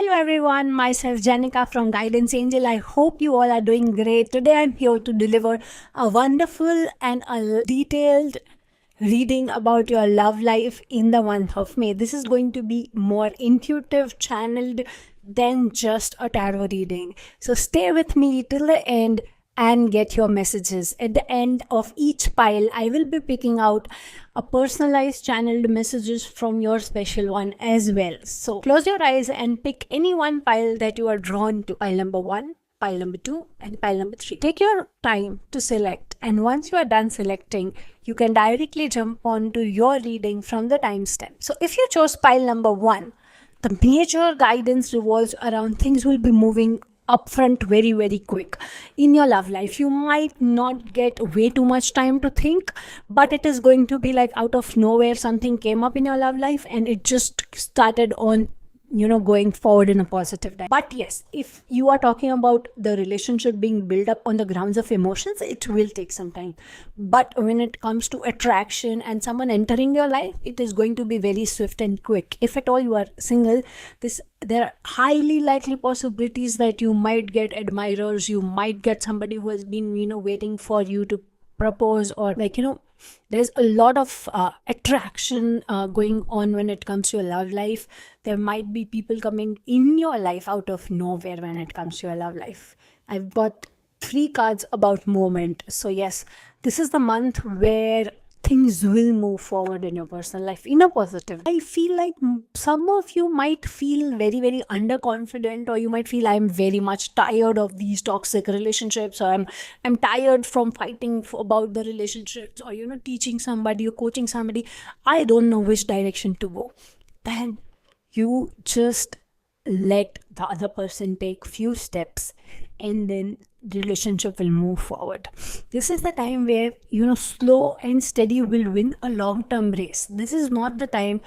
Hello everyone, myself Janika from Guidance Angel. I hope you all are doing great. Today I'm here to deliver a wonderful and a detailed reading about your love life in the month of May. This is going to be more intuitive, channeled than just a tarot reading. So stay with me till the end and get your messages. At the end of each pile, I will be picking out a personalized channeled messages from your special one as well. So close your eyes and pick any one pile that you are drawn to. Pile number 1, pile number 2, and pile number 3. Take your time to select, and once you are done selecting, you can directly jump on to your reading from the timestamp. So if you chose pile number 1, the major guidance revolves around things will be moving upfront very quick in your love life. You might not get way too much time to think, but it is going to be like out of nowhere something came up in your love life and it just started on going forward in a positive direction. But yes, if you are talking about the relationship being built up on the grounds of emotions, it will take some time. But when it comes to attraction and someone entering your life, it is going to be very swift and quick. If at all you are single, there are highly likely possibilities that you might get admirers, you might get somebody who has been waiting for you to propose, or there's a lot of attraction going on when it comes to your love life. There might be people coming in your life out of nowhere when it comes to your love life. I've got 3 cards about moment. So yes, this is the month where things will move forward in your personal life in a positive. I feel like some of you might feel very underconfident, or you might feel I'm very much tired of these toxic relationships, or I'm tired from fighting about the relationships, or teaching somebody or coaching somebody. I don't know which direction to go. Then you just let the other person take few steps, and then the relationship will move forward. This is the time where slow and steady will win a long-term race. This is not the time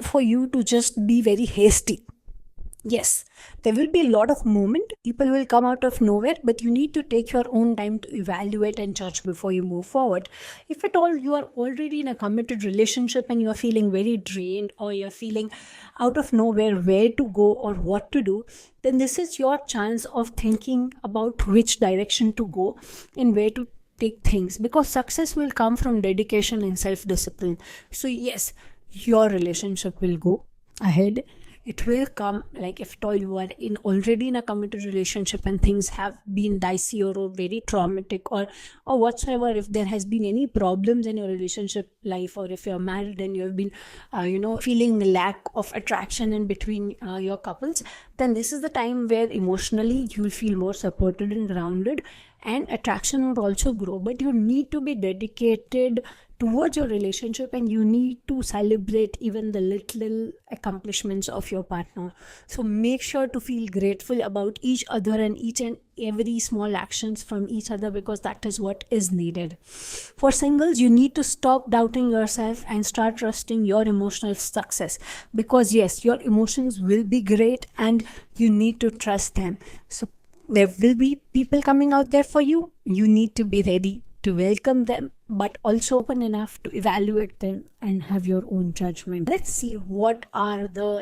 for you to just be very hasty. Yes, there will be a lot of movement. People will come out of nowhere, but you need to take your own time to evaluate and judge before you move forward. If at all you are already in a committed relationship and you are feeling very drained, or you're feeling out of nowhere where to go or what to do, then this is your chance of thinking about which direction to go and where to take things, because success will come from dedication and self-discipline. So yes, your relationship will go ahead. It will come, like if at all you are already in a committed relationship and things have been dicey or very traumatic or whatsoever. If there has been any problems in your relationship life, or if you're married and you have been feeling lack of attraction in between your couples, then this is the time where emotionally you will feel more supported and grounded, and attraction will also grow. But you need to be dedicated towards your relationship, and you need to celebrate even the little accomplishments of your partner. So make sure to feel grateful about each other and each and every small actions from each other, because that is what is needed. For singles, you need to stop doubting yourself and start trusting your emotional success, because yes, your emotions will be great and you need to trust them. So there will be people coming out there for you. You need to be ready to welcome them, but also open enough to evaluate them and have your own judgment. Let's see what are the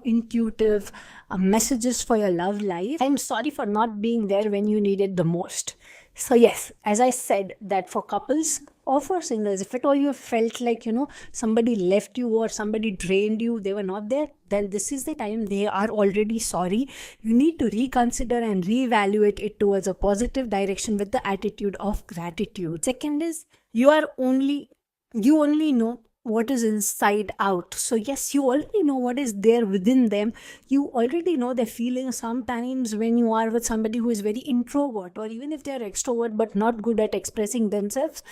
intuitive messages for your love life. I'm sorry for not being there when you needed the most. So yes, as I said, that for couples or for singles, if at all you felt like somebody left you or somebody drained you, they were not there, then this is the time they are already sorry. You need to reconsider and reevaluate it towards a positive direction with the attitude of gratitude. Second is, you only know what is inside out. So yes, you already know what is there within them. You already know their feelings. Sometimes when you are with somebody who is very introvert, or even if they are extrovert but not good at expressing themselves,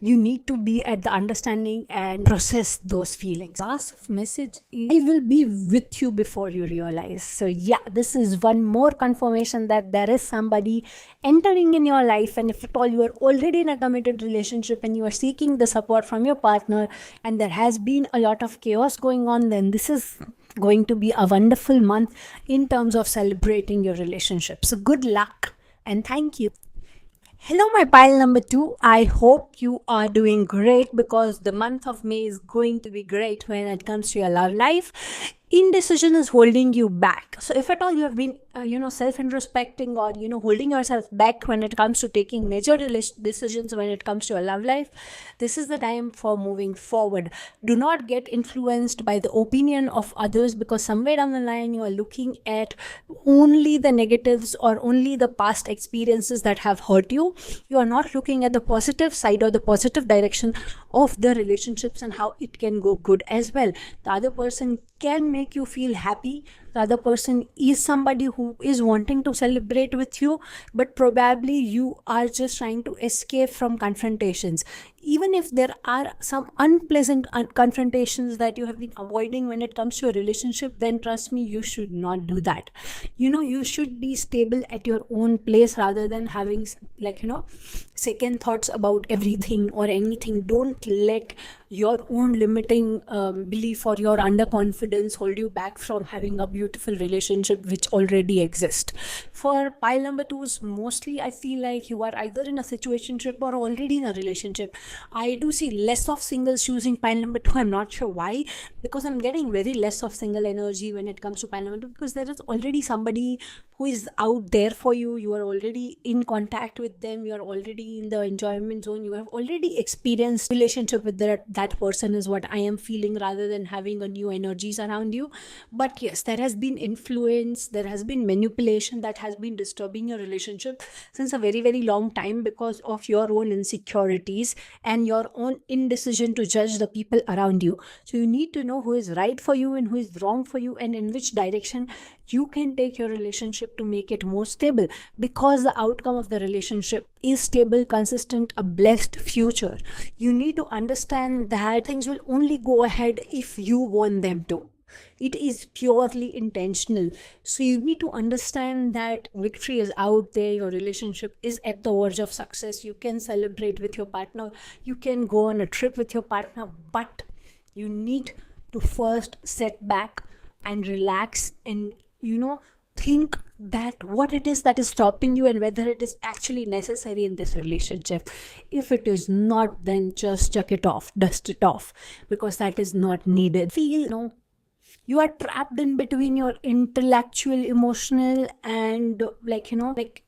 you need to be at the understanding and process those feelings. Last message is, I will be with you before you realize. So yeah, this is one more confirmation that there is somebody entering in your life, and if at all you are already in a committed relationship and you are seeking the support from your partner and there has been a lot of chaos going on, then this is going to be a wonderful month in terms of celebrating your relationship. So good luck and thank you. Hello, my pile number 2. I hope you are doing great, because the month of May is going to be great when it comes to your love life. indecision is holding you back. So if at all you have been self-introspecting, or holding yourself back when it comes to taking major decisions when it comes to your love life, this is the time for moving forward. Do not get influenced by the opinion of others, because somewhere down the line you are looking at only the negatives or only the past experiences that have hurt you. You are not looking at the positive side or the positive direction of the relationships and how it can go good as well. The other person can make you feel happy. The other person is somebody who is wanting to celebrate with you, but probably you are just trying to escape from confrontations. Even if there are some unpleasant confrontations that you have been avoiding when it comes to a relationship, then trust me, you should not do that. You should be stable at your own place rather than having second thoughts about everything or anything. Don't let your own limiting belief or your underconfidence hold you back from having a beautiful relationship which already exists. For pile number 2s, mostly I feel like you are either in a situationship or already in a relationship. I do see less of singles choosing pile number 2. I'm not sure why, because I'm getting very less of single energy when it comes to pile number 2, because there is already somebody who is out there for you. You are already in contact with them. You are already in the enjoyment zone. You have already experienced relationship with that person, is what I am feeling, rather than having a new energies around you. But yes, there has been influence, there has been manipulation that has been disturbing your relationship since a very, very long time, because of your own insecurities and your own indecision to judge the people around you. So you need to know who is right for you and who is wrong for you, and in which direction you can take your relationship to make it more stable, because the outcome of the relationship is stable, consistent, a blessed future. You need to understand that things will only go ahead if you want them to. It is purely intentional. So you need to understand that victory is out there. Your relationship is at the verge of success. You can celebrate with your partner. You can go on a trip with your partner. But you need to first set back and relax and, think that what it is that is stopping you and whether it is actually necessary in this relationship. If it is not, then just chuck it off, dust it off, because that is not needed. Feel, you are trapped in between your intellectual, emotional, and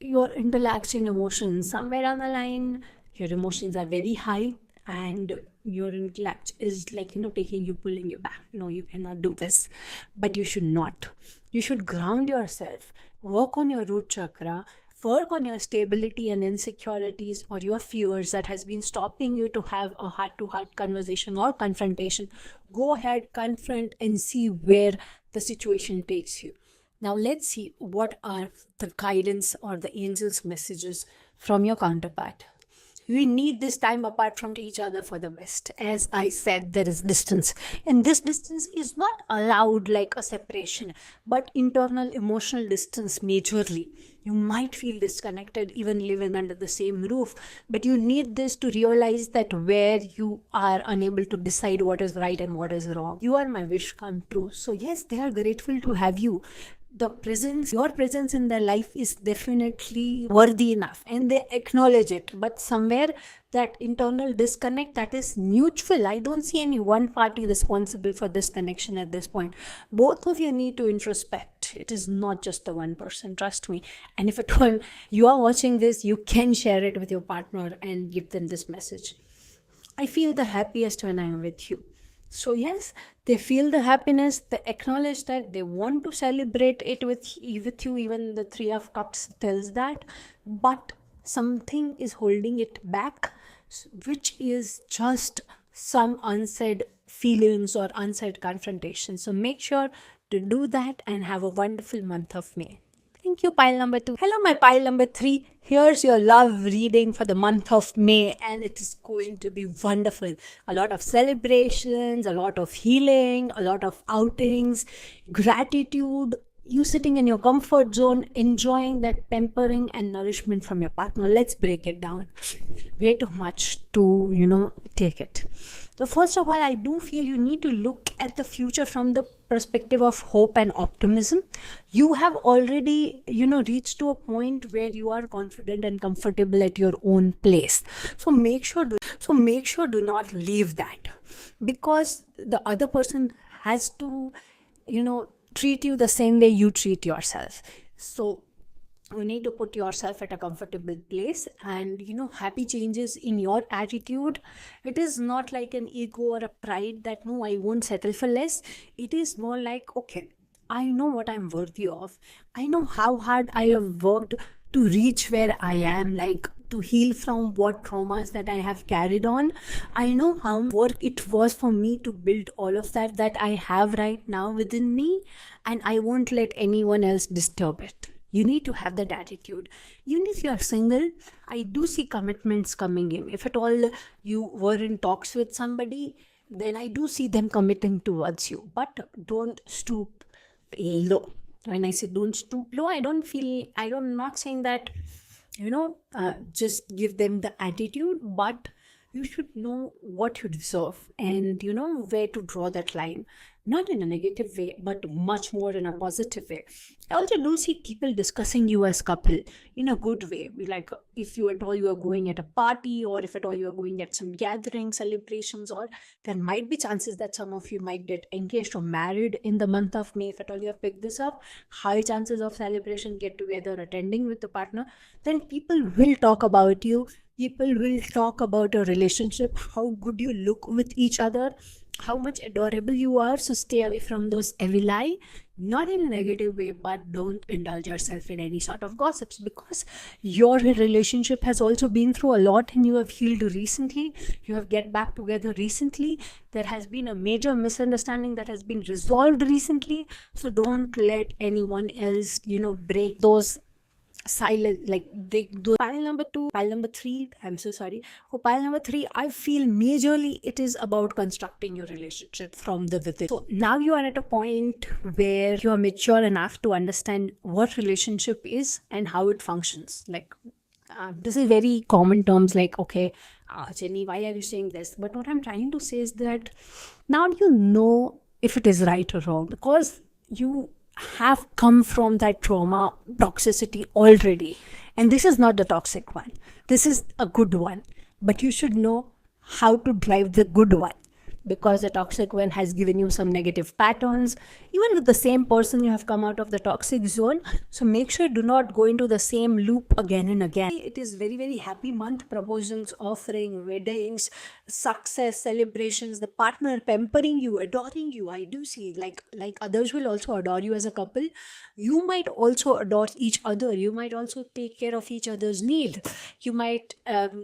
your intellectual emotions. Somewhere down the line, your emotions are very high and your intellect is taking you, pulling you back. You cannot do this, but you should not. You should ground yourself, work on your root chakra, work on your stability and insecurities or your fears that has been stopping you to have a heart-to-heart conversation or confrontation. Go ahead, confront, and see where the situation takes you. Now let's see what are the guidance or the angel's messages from your counterpart. We need this time apart from each other for the best. As I said, there is distance. And this distance is not allowed like a separation, but internal emotional distance majorly. You might feel disconnected even living under the same roof, but you need this to realize that where you are unable to decide what is right and what is wrong. You are my wish come true. So yes, they are grateful to have you. Your presence in their life is definitely worthy enough and they acknowledge it. But somewhere that internal disconnect, that is mutual. I don't see any one party responsible for this connection at this point. Both of you need to introspect. It is not just the one person, trust me. And if at all you are watching this, you can share it with your partner and give them this message. I feel the happiest when I am with you. So yes, they feel the happiness, they acknowledge that, they want to celebrate it with you. Even the Three of Cups tells that, but something is holding it back, which is just some unsaid feelings or unsaid confrontation. So make sure to do that and have a wonderful month of May. Thank you, pile number 2. Hello, my pile number 3. Here's your love reading for the month of May, and it is going to be wonderful. A lot of celebrations, a lot of healing, a lot of outings, gratitude, you sitting in your comfort zone, enjoying that pampering and nourishment from your partner. Let's break it down. Way too much to, take it. So first of all, I do feel you need to look at the future from the perspective of hope and optimism. You have already, reached to a point where you are confident and comfortable at your own place. So make sure do not leave that, because the other person has to treat you the same way you treat yourself. So you need to put yourself at a comfortable place, and happy changes in your attitude. It is not like an ego or a pride that no, I won't settle for less. It is more like, okay, I know what I'm worthy of. I know how hard I have worked to reach where I am, like to heal from what traumas that I have carried on. I know how work it was for me to build all of that I have right now within me, and I won't let anyone else disturb it. You need to have that attitude. Even if you are single, I do see commitments coming in. If at all you were in talks with somebody, then I do see them committing towards you. But don't stoop low. When I say don't stoop low, I'm not saying that, just give them the attitude, but you should know what you deserve and where to draw that line. Not in a negative way, but much more in a positive way. I also do see people discussing you as couple in a good way. Like if you at all you are going at a party, or if at all you are going at some gathering, celebrations, or there might be chances that some of you might get engaged or married in the month of May. If at all you have picked this up, high chances of celebration, get together, attending with the partner, then people will talk about you. People will talk about your relationship, how good you look with each other, how much adorable you are. So stay away from those evil eye, not in a negative way, but don't indulge yourself in any sort of gossips, because your relationship has also been through a lot and you have healed recently. You have get back together recently. There has been a major misunderstanding that has been resolved recently. So don't let anyone else, break those silent, like pile number 2, pile number 3, I'm so sorry. For pile number 3, I feel majorly it is about constructing your relationship from the within. So now you are at a point where you are mature enough to understand what relationship is and how it functions. Like this is very common terms, like, okay, Jenny, why are you saying this? But what I'm trying to say is that now you know if it is right or wrong, because you have come from that trauma toxicity already, and this is not the toxic one, this is a good one. But you should know how to drive the good one, because the toxic one has given you some negative patterns. Even with the same person, you have come out of the toxic zone. So make sure do not go into the same loop again and again. It is very, very happy month. Proposals, offering, weddings, success, celebrations, the partner pampering you, adoring you. I do see like others will also adore you as a couple. You might also adore each other. You might also take care of each other's need. You might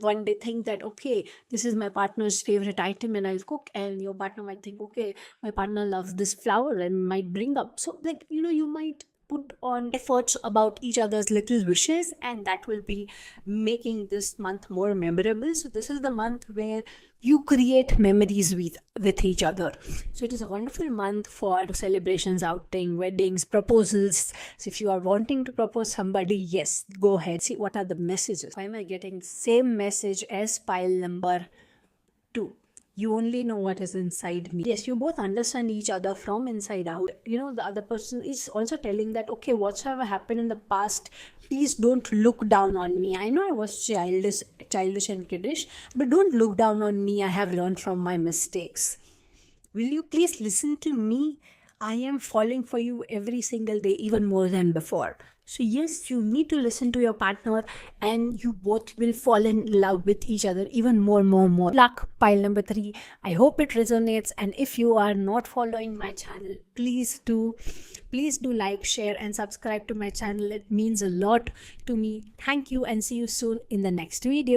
one day think that, okay, this is my partner's favorite item and I'll cook, and your partner might think, okay, my partner loves this flower and might bring up. So like, you might put on efforts about each other's little wishes, and that will be making this month more memorable. So this is the month where you create memories with each other. So it is a wonderful month for celebrations, outing, weddings, proposals. So if you are wanting to propose somebody, yes, go ahead. See what are the messages. Why am I getting same message as pile number 2? You only know what is inside me. Yes, you both understand each other from inside out. The other person is also telling that, okay, whatsoever happened in the past, please don't look down on me. I know I was childish and kiddish, but don't look down on me. I have learned from my mistakes. Will you please listen to me? I am falling for you every single day, even more than before. So yes, you need to listen to your partner, and you both will fall in love with each other even more. Luck, pile number 3. I hope it resonates. And if you are not following my channel, please do like, share, and subscribe to my channel. It means a lot to me. Thank you, and see you soon in the next video.